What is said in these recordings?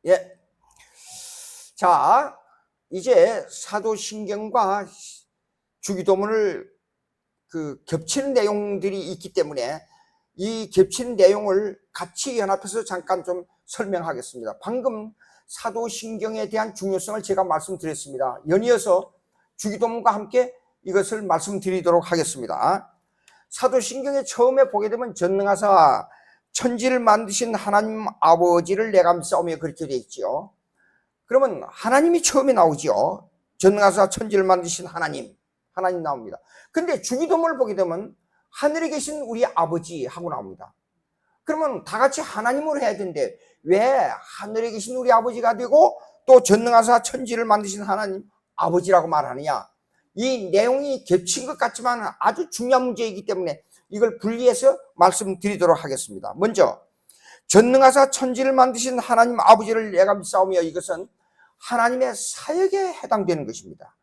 예. 자, 이제 사도신경과 주기도문을 겹치는 내용들이 있기 때문에 이 겹치는 내용을 같이 연합해서 잠깐 좀 설명하겠습니다. 방금 사도신경에 대한 중요성을 제가 말씀드렸습니다. 연이어서 주기도문과 함께 이것을 말씀드리도록 하겠습니다. 사도신경에 처음에 보게 되면 전능하사 천지를 만드신 하나님 아버지를 내가 믿사오며 그렇게 되어 있죠. 그러면 하나님이 처음에 나오죠. 전능하사 천지를 만드신 하나님 나옵니다. 근데 주기도문을 보게 되면 하늘에 계신 우리 아버지 하고 나옵니다. 그러면 다 같이 하나님으로 해야 되는데 왜 하늘에 계신 우리 아버지가 되고 또 전능하사 천지를 만드신 하나님 아버지라고 말하느냐? 이 내용이 겹친 것 같지만 아주 중요한 문제이기 때문에 이걸 분리해서 말씀드리도록 하겠습니다. 먼저 전능하사 천지를 만드신 하나님 아버지를 내가 믿사오며, 이것은 하나님의 사역에 해당되는 것입니다.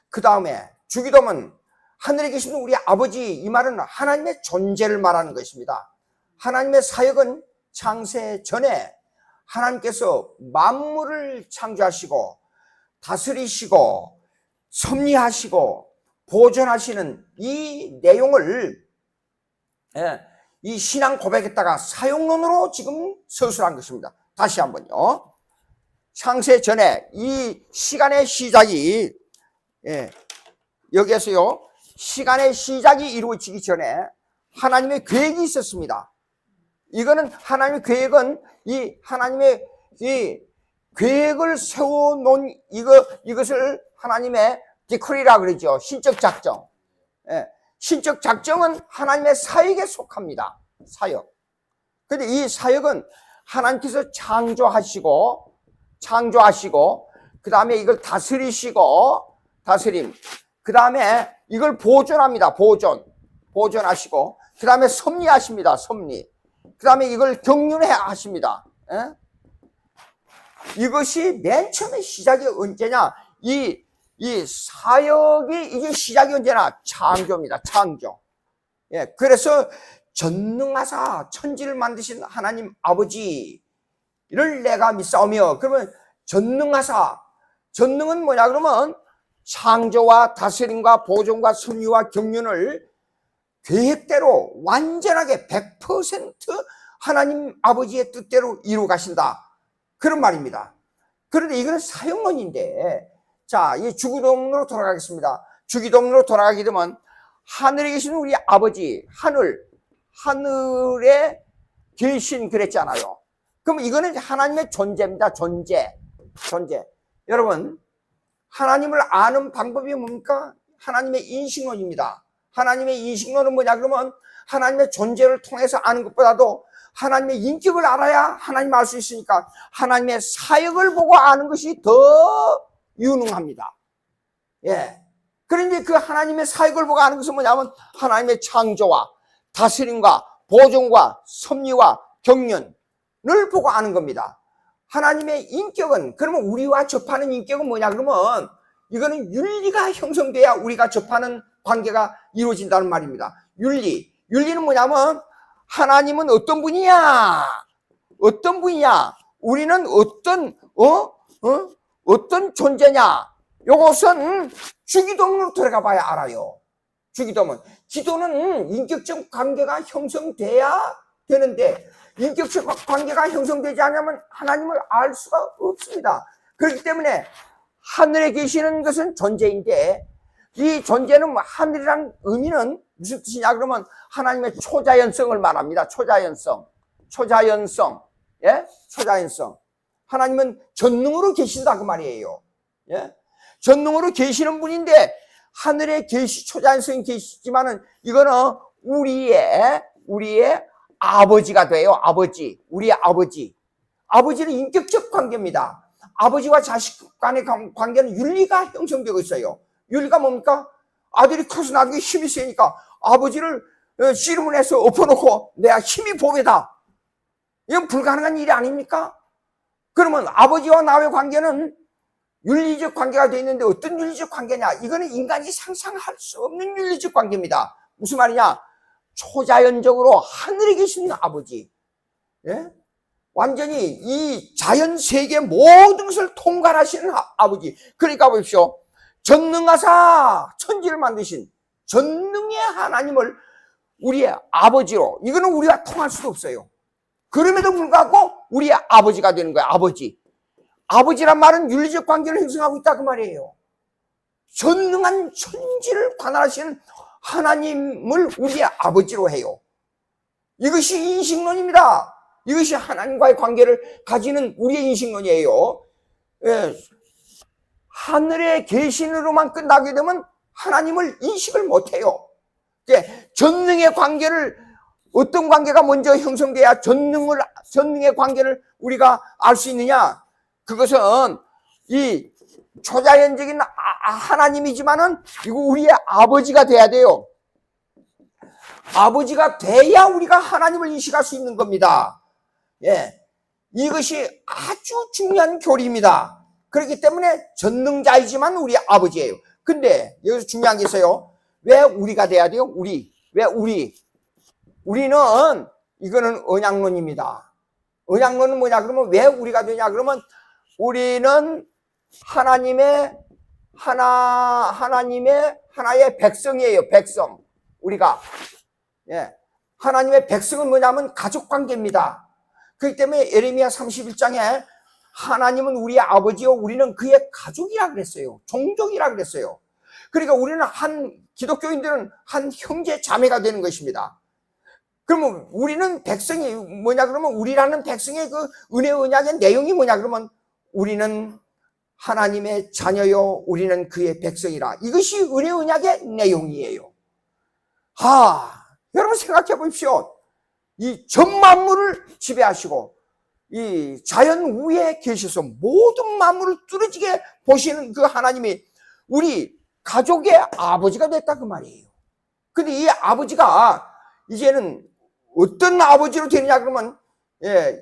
그 다음에 주기도문 하늘에 계신 우리 아버지, 이 말은 하나님의 존재를 말하는 것입니다. 하나님의 사역은 창세 전에 하나님께서 만물을 창조하시고 다스리시고 섭리하시고 보존하시는 이 내용을 이 신앙 고백에다가 사용론으로 지금 서술한 것입니다. 다시 한번요. 창세 전에 이 시간의 시작이 여기에서요, 시간의 시작이 이루어지기 전에 하나님의 계획이 있었습니다. 이거는 하나님의 계획은 이 하나님의 이 계획을 세워놓은 이것을 하나님의 디크리라 그러죠. 신적 작정. 신적 작정은 하나님의 사역에 속합니다. 사역. 근데 이 사역은 하나님께서 창조하시고 그 다음에 이걸 다스림. 그 다음에 이걸 보존합니다. 보존하시고, 그 다음에 섭리하십니다. 섭리. 그 다음에 이걸 경륜해 하십니다. 이것이 맨 처음에 시작이 언제냐? 이 사역이 이게 시작이 언제나? 창조입니다. 창조. 그래서 전능하사 천지를 만드신 하나님 아버지를 내가 믿사오며, 그러면 전능은 뭐냐? 그러면 창조와 다스림과 보존과 섭리와 경륜을 계획대로 완전하게 100% 하나님 아버지의 뜻대로 이루어 가신다, 그런 말입니다. 그런데 이거는 사용론인데, 자, 이 주기도문으로 돌아가겠습니다. 주기도문으로 돌아가게 되면 하늘에 계신 우리 아버지, 하늘에 계신 그랬잖아요. 그럼 이거는 하나님의 존재입니다. 존재. 여러분, 하나님을 아는 방법이 뭡니까? 하나님의 인식론입니다. 하나님의 인식론은 뭐냐? 그러면 하나님의 존재를 통해서 아는 것보다도 하나님의 인격을 알아야 하나님 알 수 있으니까 하나님의 사역을 보고 아는 것이 더 유능합니다. 그런데 그 하나님의 사역을 보고 아는 것은 뭐냐면 하나님의 창조와 다스림과 보존과 섭리와 경륜을 보고 아는 겁니다. 하나님의 인격은, 그러면 우리와 접하는 인격은 뭐냐? 그러면 이거는 윤리가 형성돼야 우리가 접하는 관계가 이루어진다는 말입니다. 윤리는 뭐냐면 하나님은 어떤 분이냐? 우리는 어떤 존재냐? 요것은 주기도문으로 들어가 봐야 알아요. 기도는 인격적 관계가 형성돼야 되는데 인격적 관계가 형성되지 않으면 하나님을 알 수가 없습니다. 그렇기 때문에 하늘에 계시는 것은 존재인데, 이 존재는 하늘이란 의미는 무슨 뜻이냐? 그러면 하나님의 초자연성을 말합니다. 초자연성. 하나님은 전능으로 계신다, 그 말이에요. 전능으로 계시는 분인데 하늘에 초자연성이 계시지만은 이거는 우리의 아버지가 돼요. 우리의 아버지. 아버지는 인격적 관계입니다. 아버지와 자식 간의 관계는 윤리가 형성되고 있어요. 윤리가 뭡니까? 아들이 커서 나중에 힘이 세니까 아버지를 씨름을 해서 엎어놓고 내가 힘이 보배다. 이건 불가능한 일이 아닙니까? 그러면 아버지와 나의 관계는 윤리적 관계가 되어 있는데 어떤 윤리적 관계냐? 이거는 인간이 상상할 수 없는 윤리적 관계입니다. 무슨 말이냐? 초자연적으로 하늘에 계신 아버지. 완전히 이 자연 세계 모든 것을 통괄하시는 아버지. 그러니까 보십시오. 전능하사 천지를 만드신 전능의 하나님을 우리의 아버지로, 이거는 우리가 통할 수도 없어요. 그럼에도 불구하고 우리의 아버지가 되는 거예요. 아버지. 아버지란 말은 윤리적 관계를 형성하고 있다 그 말이에요. 전능한 천지를 관할하시는 하나님을 우리의 아버지로 해요. 이것이 인식론입니다. 이것이 하나님과의 관계를 가지는 우리의 인식론이에요. 예. 하늘의 계신으로만 끝나게 되면 하나님을 인식을 못해요. 예. 전능의 관계를, 어떤 관계가 먼저 형성돼야 전능의 관계를 우리가 알 수 있느냐? 그것은 이 초자연적인 하나님이지만은 이거 우리의 아버지가 돼야 돼요. 아버지가 돼야 우리가 하나님을 인식할 수 있는 겁니다. 예. 이것이 아주 중요한 교리입니다. 그렇기 때문에 전능자이지만 우리 아버지예요. 근데 여기서 중요한 게 있어요. 왜 우리가 돼야 돼요? 왜 우리는, 이거는 언약론입니다. 언약론은 뭐냐 그러면 왜 우리가 되냐 그러면 우리는 하나님의 하나의 백성이에요. 백성. 우리가. 예. 하나님의 백성은 뭐냐면 가족 관계입니다. 그렇기 때문에 예레미야 31장에 하나님은 우리의 아버지요 우리는 그의 가족이라 그랬어요. 종족이라 그랬어요. 그러니까 우리는 기독교인들은 한 형제 자매가 되는 것입니다. 그러면 우리는 백성이 뭐냐 그러면 우리라는 백성의 그 은혜 언약의 내용이 뭐냐 그러면 우리는 하나님의 자녀요 우리는 그의 백성이라. 이것이 은혜 언약의 내용이에요. 여러분 생각해 보십시오. 이 전 만물을 지배하시고 이 자연 위에 계셔서 모든 만물을 뚫어지게 보시는 그 하나님이 우리 가족의 아버지가 됐다 그 말이에요. 근데 이 아버지가 이제는 어떤 아버지로 되느냐 그러면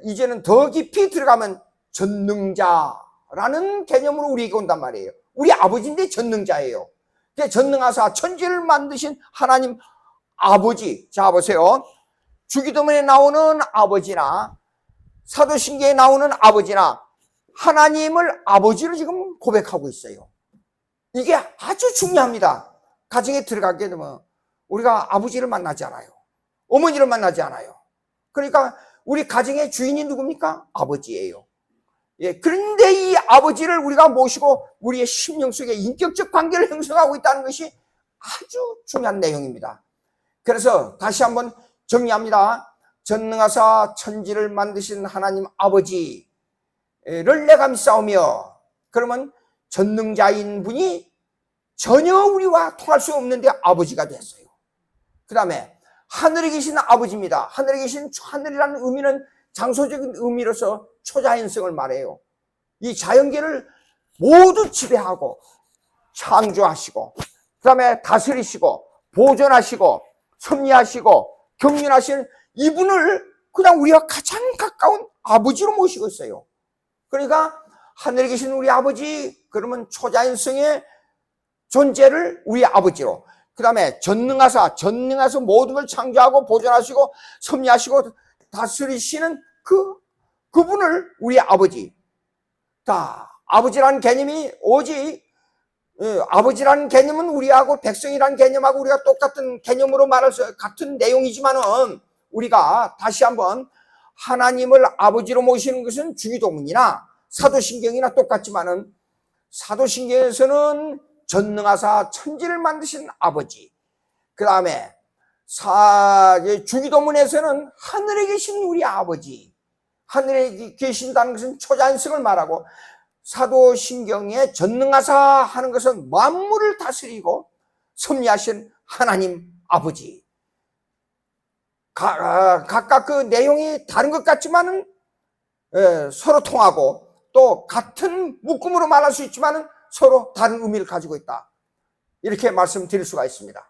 이제는 더 깊이 들어가면 전능자라는 개념으로 우리에게 온단 말이에요. 우리 아버지인데 전능자예요. 전능하사 천지를 만드신 하나님 아버지. 자 보세요. 주기도문에 나오는 아버지나 사도신경에 나오는 아버지나 하나님을 아버지로 지금 고백하고 있어요. 이게 아주 중요합니다. 가정에 들어가게 되면 우리가 아버지를 만나지 않아요. 어머니를 만나지 않아요. 그러니까 우리 가정의 주인이 누굽니까? 아버지예요. 예, 그런데 이 아버지를 우리가 모시고 우리의 심령 속에 인격적 관계를 형성하고 있다는 것이 아주 중요한 내용입니다. 그래서 다시 한번 정리합니다. 전능하사 천지를 만드신 하나님 아버지를 내가 믿사오며, 그러면 전능자인 분이 전혀 우리와 통할 수 없는데 아버지가 됐어요. 그 다음에 하늘에 계신 아버지입니다. 하늘에 계신, 하늘이라는 의미는 장소적인 의미로서 초자연성을 말해요. 이 자연계를 모두 지배하고 창조하시고 그 다음에 다스리시고 보존하시고 섭리하시고 경륜하시는 이분을 그냥 우리와 가장 가까운 아버지로 모시고 있어요. 그러니까 하늘에 계신 우리 아버지, 그러면 초자연성의 존재를 우리 아버지로, 그 다음에 전능하사 모든 걸 창조하고 보존하시고 섭리하시고 다스리시는 그분을 우리 아버지. 다 아버지라는 개념이 오직 아버지라는 개념은 우리하고 백성이라는 개념하고 우리가 똑같은 개념으로 말해서 같은 내용이지만은, 우리가 다시 한번 하나님을 아버지로 모시는 것은 주기도문이나 사도신경이나 똑같지만은, 사도신경에서는 전능하사 천지를 만드신 아버지, 그 다음에 주기도문에서는 하늘에 계신 우리 아버지, 하늘에 계신다는 것은 초자연성을 말하고, 사도신경에 전능하사 하는 것은 만물을 다스리고 섭리하신 하나님 아버지. 각각 그 내용이 다른 것 같지만은 서로 통하고, 또 같은 묶음으로 말할 수 있지만은 서로 다른 의미를 가지고 있다. 이렇게 말씀드릴 수가 있습니다.